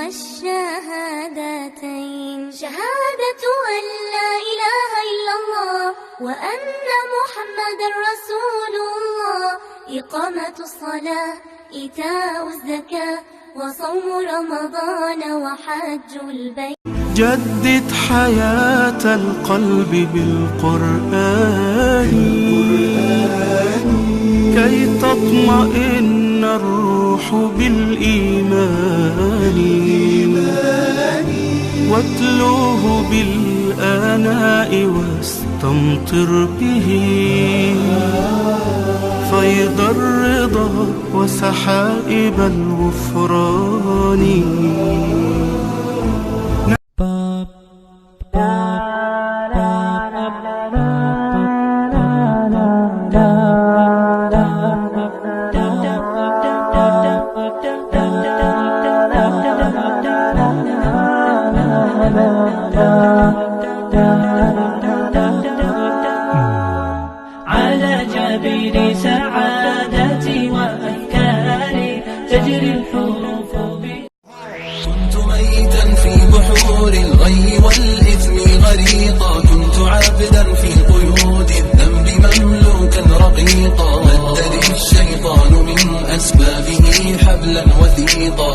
والشهادتين، شهادة أن لا إله إلا الله وأن محمدا رسول الله، إقامة الصلاة، إيتاء الزكاة، وصوم رمضان وحج البيت. جدد حياة القلب بالقرآن كي تطمئن الروح بالإيمان، واتلوه بالآناء واستمطر به فيض الرضا وسحائب الغفران. على جبين سعادتي وأفكاري تجري الحروف كنت ميتا في بحور الغي والإثم غريقا، كنت عابدا في قيود الذنب مملوكا رقيقا، مد لي الشيطان من أسبابه حبلا وثيقا.